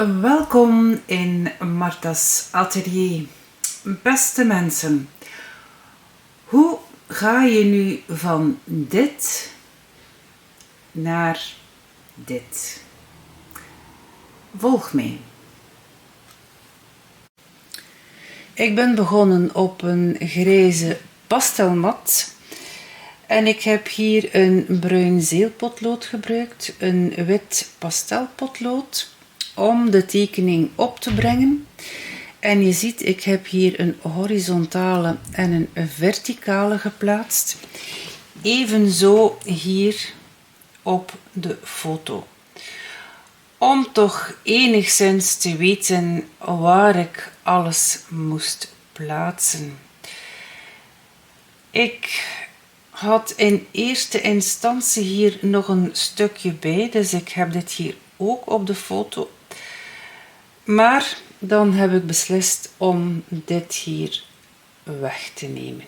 Welkom in Marta's atelier. Beste mensen, hoe ga je nu van dit naar dit? Volg mee. Ik ben begonnen op een grijze pastelmat. En ik heb hier een bruin zeilpotlood gebruikt, een wit pastelpotlood, om de tekening op te brengen. En je ziet, ik heb hier een horizontale en een verticale geplaatst. Evenzo hier op de foto. Om toch enigszins te weten waar ik alles moest plaatsen. Ik had in eerste instantie hier nog een stukje bij, dus ik heb dit hier ook op de foto. Maar dan heb ik beslist om dit hier weg te nemen.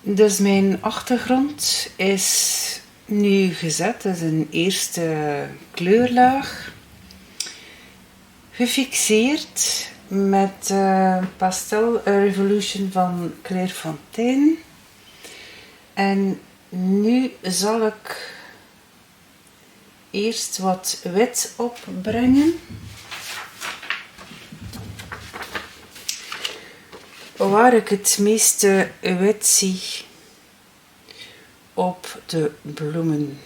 Dus mijn achtergrond is nu gezet. Dat is een eerste kleurlaag. Gefixeerd met Pastel Revolution van Clairefontaine. En nu zal ik eerst wat wit opbrengen. Waar ik het meeste wit zie op de bloemen.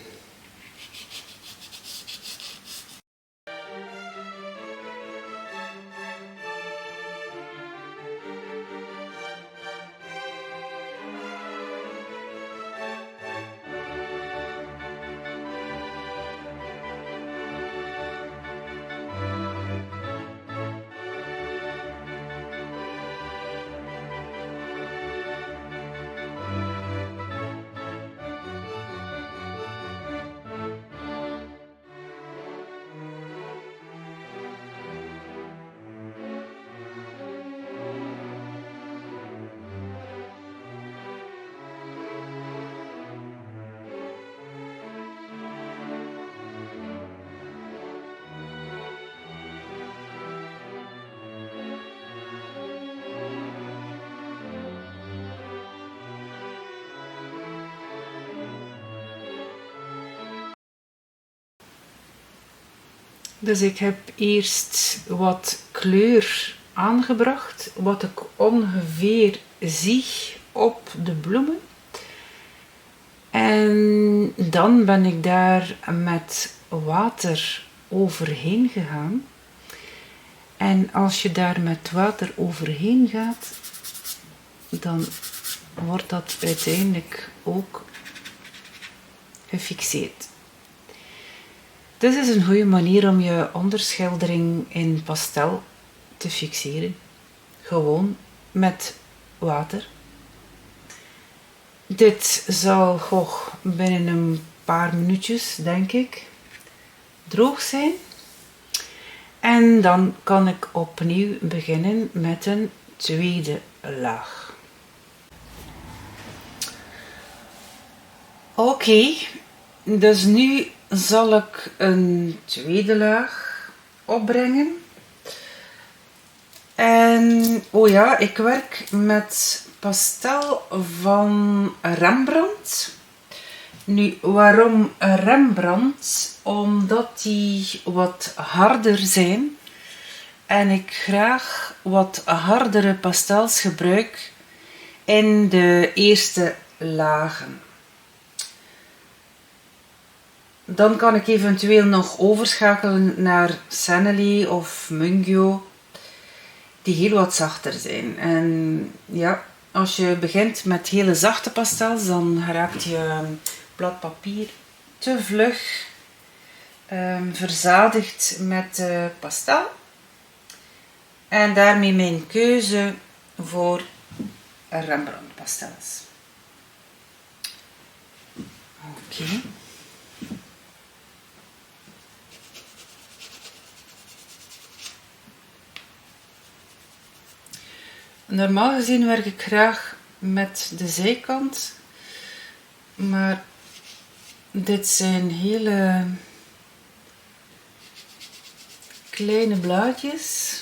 Dus ik heb eerst wat kleur aangebracht, wat ik ongeveer zie op de bloemen. En dan ben ik daar met water overheen gegaan. En als je daar met water overheen gaat, dan wordt dat uiteindelijk ook gefixeerd. Dit is een goede manier om je onderschildering in pastel te fixeren. Gewoon met water. Dit zal binnen een paar minuutjes, denk ik, droog zijn. En dan kan ik opnieuw beginnen met een tweede laag. Oké, dus nu zal ik een tweede laag opbrengen. En oh ja, ik werk met pastel van Rembrandt. Nu, waarom Rembrandt? Omdat die wat harder zijn en ik graag wat hardere pastels gebruik in de eerste lagen. Dan kan ik eventueel nog overschakelen naar Sennelier of Mungyo, die heel wat zachter zijn. En ja, als je begint met hele zachte pastels, dan raakt je blad papier te vlug verzadigd met pastel. En daarmee mijn keuze voor Rembrandt pastels. Oké. Normaal gezien werk ik graag met de zijkant, maar dit zijn hele kleine blaadjes,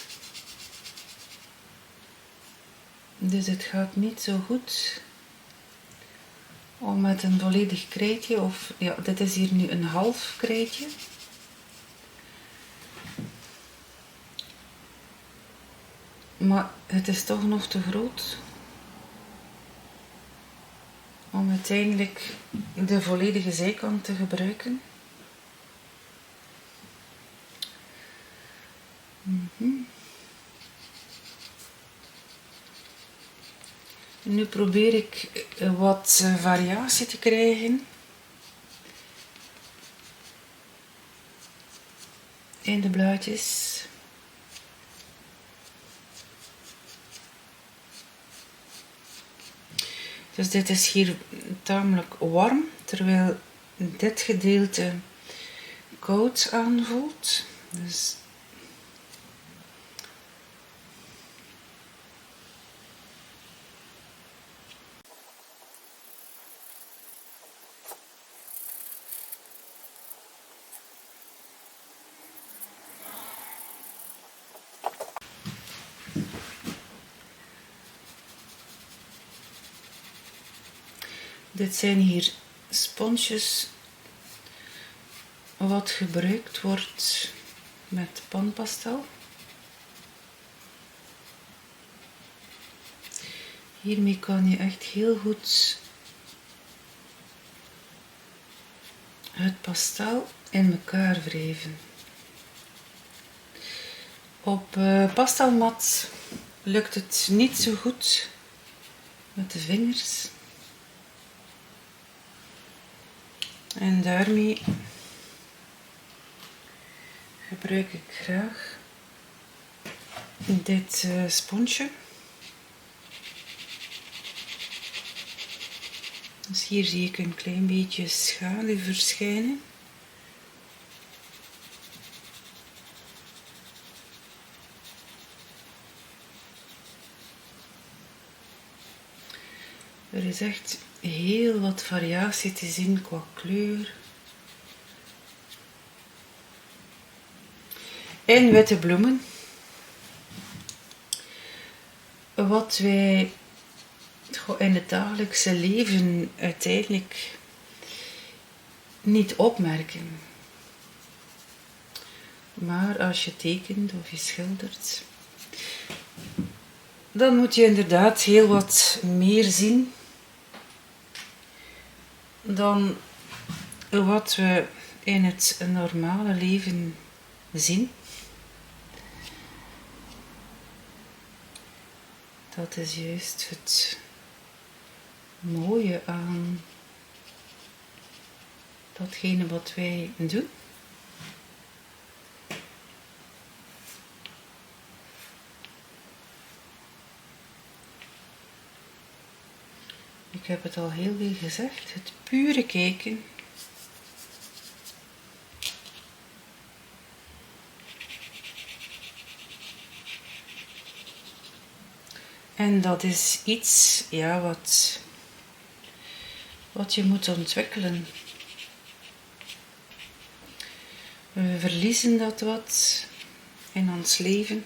dus het gaat niet zo goed om met een volledig krijtje, of ja, dit is hier nu een half krijtje. Maar het is toch nog te groot om uiteindelijk de volledige zijkant te gebruiken. Nu probeer ik wat variatie te krijgen in de blaadjes. Dus dit is hier tamelijk warm, terwijl dit gedeelte koud aanvoelt. Dus dit zijn hier sponsjes wat gebruikt wordt met panpastel. Hiermee kan je echt heel goed het pastel in elkaar wrijven. Op pastelmat lukt het niet zo goed met de vingers. En daarmee gebruik ik graag dit sponsje. Dus hier zie ik een klein beetje schaduw verschijnen. Er is echt heel wat variatie te zien qua kleur. En witte bloemen. Wat wij in het dagelijkse leven uiteindelijk niet opmerken. Maar als je tekent of je schildert, dan moet je inderdaad heel wat meer zien dan wat we in het normale leven zien. Dat is juist het mooie aan datgene wat wij doen. Ik heb het al heel veel gezegd, het pure kijken. En dat is iets, ja, wat je moet ontwikkelen. We verliezen dat wat in ons leven.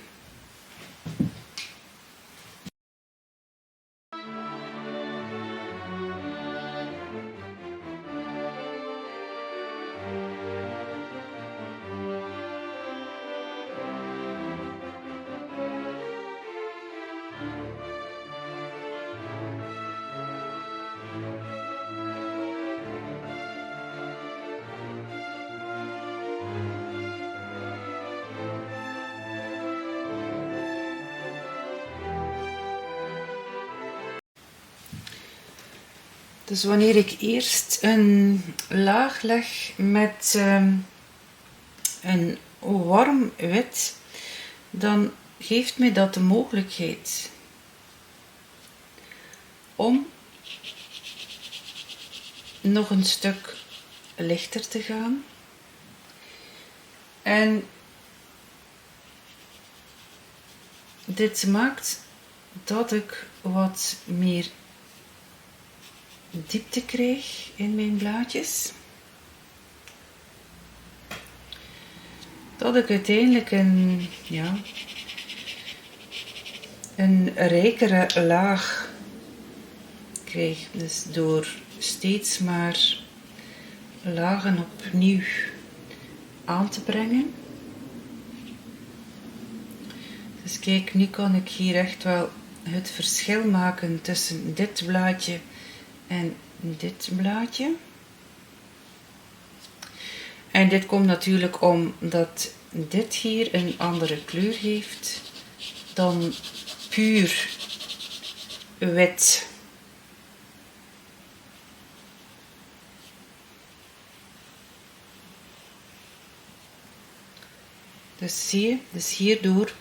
Dus wanneer ik eerst een laag leg met een warm wit, dan geeft mij dat de mogelijkheid om nog een stuk lichter te gaan. En dit maakt dat ik wat meer diepte krijg in mijn blaadjes. Dat ik uiteindelijk een rijkere laag krijg. Dus door steeds maar lagen opnieuw aan te brengen. Dus kijk, nu kan ik hier echt wel het verschil maken tussen dit blaadje en dit blaadje. En dit komt natuurlijk omdat dit hier een andere kleur heeft dan puur wit. Dus zie je, dus hierdoor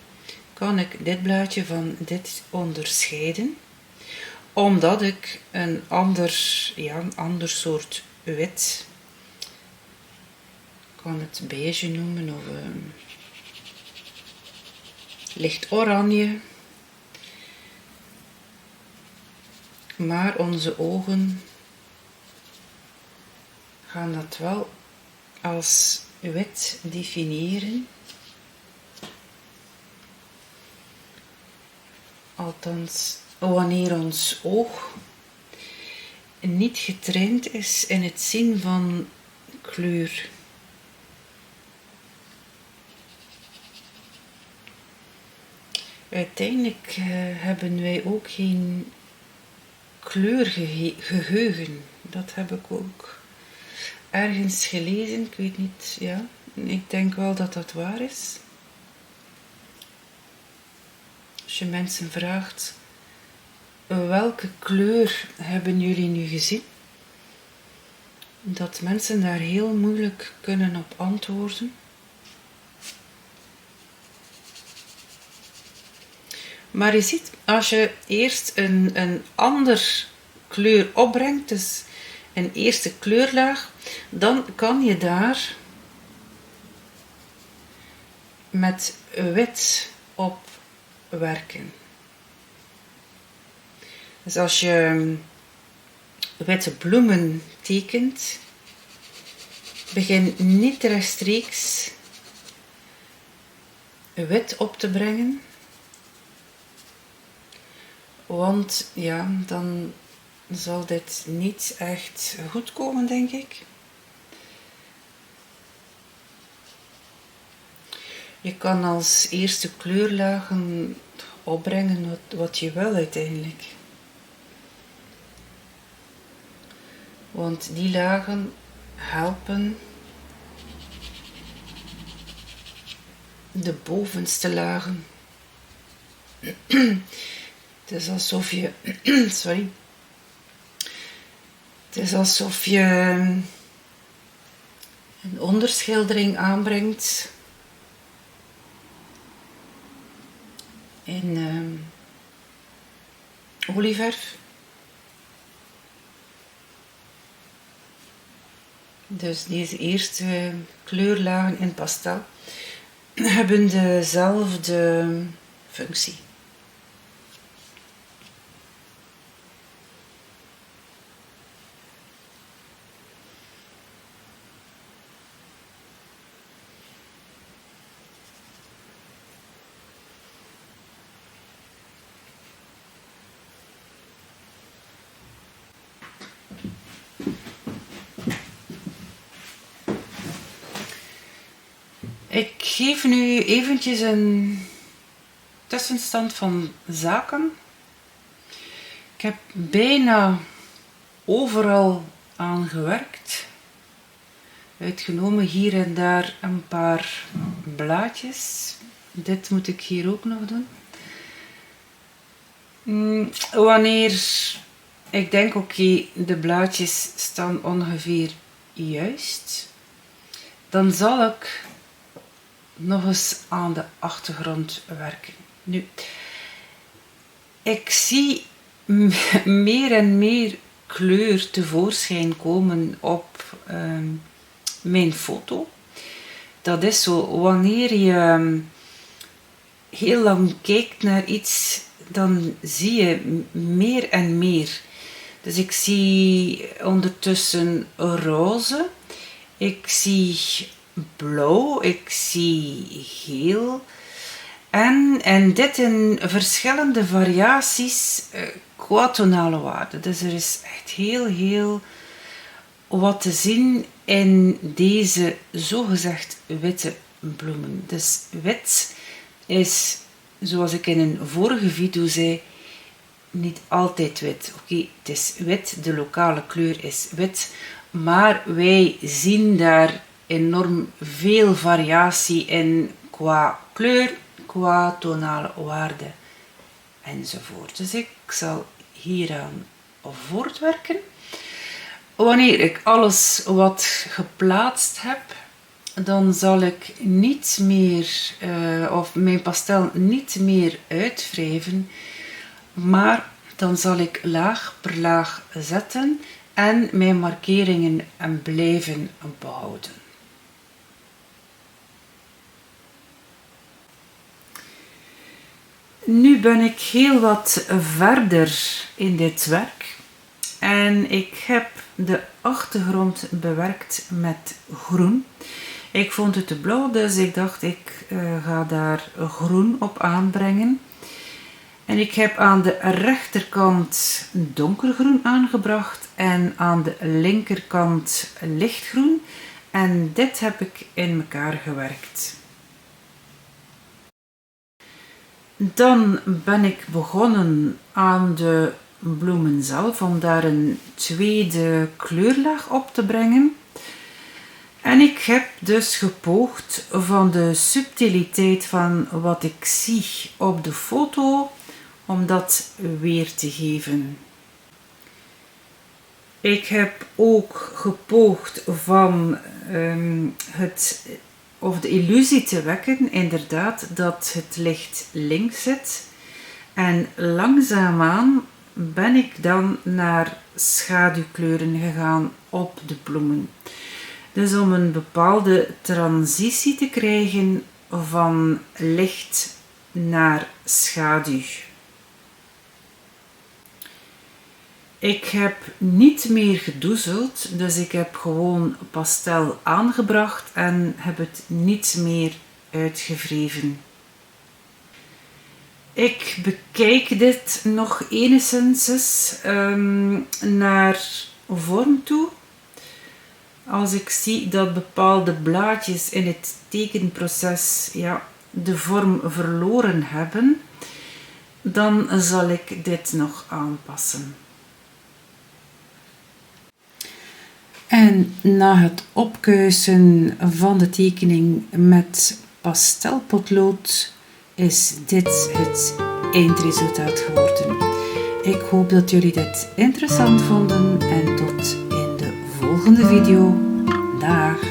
kan ik dit blaadje van dit onderscheiden, omdat ik een ander soort wit, ik kan het beige noemen of licht oranje, maar onze ogen gaan dat wel als wit definiëren. Althans, wanneer ons oog niet getraind is in het zien van kleur. Uiteindelijk hebben wij ook geen kleurgeheugen. Dat heb ik ook ergens gelezen. Ik weet niet, ja. Ik denk wel dat dat waar is. Als je mensen vraagt, welke kleur hebben jullie nu gezien? Dat mensen daar heel moeilijk kunnen op antwoorden. Maar je ziet, als je eerst een ander kleur opbrengt, dus een eerste kleurlaag, dan kan je daar met wit op werken. Dus als je witte bloemen tekent, begin niet rechtstreeks wit op te brengen, want ja, dan zal dit niet echt goed komen, denk ik. Je kan als eerste kleurlagen opbrengen wat je wil uiteindelijk. Want die lagen helpen de bovenste lagen. Het is alsof je, Het is alsof je een onderschildering aanbrengt in olieverf. Dus deze eerste kleurlagen in pastel hebben dezelfde functie. Ik geef nu eventjes een tussenstand van zaken. Ik heb bijna overal aan gewerkt. Uitgenomen hier en daar een paar blaadjes. Dit moet ik hier ook nog doen. Wanneer Ik denk oké, de blaadjes staan ongeveer juist. Dan zal ik nog eens aan de achtergrond werken. Nu, ik zie meer en meer kleur tevoorschijn komen op mijn foto. Dat is zo, wanneer je heel lang kijkt naar iets, dan zie je meer en meer. Dus ik zie ondertussen roze, ik zie blauw, ik zie geel. En dit in verschillende variaties qua tonale waarde. Dus er is echt heel wat te zien in deze zogezegd witte bloemen. Dus wit is, zoals ik in een vorige video zei, niet altijd wit. Oké, het is wit, de lokale kleur is wit, maar wij zien daar enorm veel variatie in qua kleur, qua tonale waarde enzovoort. Dus ik zal hieraan voortwerken. Wanneer ik alles wat geplaatst heb, dan zal ik niet meer, of mijn pastel niet meer uitwrijven, maar dan zal ik laag per laag zetten en mijn markeringen blijven behouden. Nu ben ik heel wat verder in dit werk en ik heb de achtergrond bewerkt met groen. Ik vond het te blauw, dus ik dacht ik ga daar groen op aanbrengen. En ik heb aan de rechterkant donkergroen aangebracht en aan de linkerkant lichtgroen. En dit heb ik in elkaar gewerkt. Dan ben ik begonnen aan de bloemen zelf om daar een tweede kleurlaag op te brengen. En ik heb dus gepoogd van de subtiliteit van wat ik zie op de foto, om dat weer te geven. Ik heb ook gepoogd van de illusie te wekken, inderdaad, dat het licht links zit. En langzaamaan ben ik dan naar schaduwkleuren gegaan op de bloemen. Dus om een bepaalde transitie te krijgen van licht naar schaduw. Ik heb niet meer gedoezeld, dus ik heb gewoon pastel aangebracht en heb het niet meer uitgewreven. Ik bekijk dit nog enigszins naar vorm toe. Als ik zie dat bepaalde blaadjes in het tekenproces de vorm verloren hebben, dan zal ik dit nog aanpassen. En na het opkuisen van de tekening met pastelpotlood is dit het eindresultaat geworden. Ik hoop dat jullie dit interessant vonden en tot in de volgende video. Dag!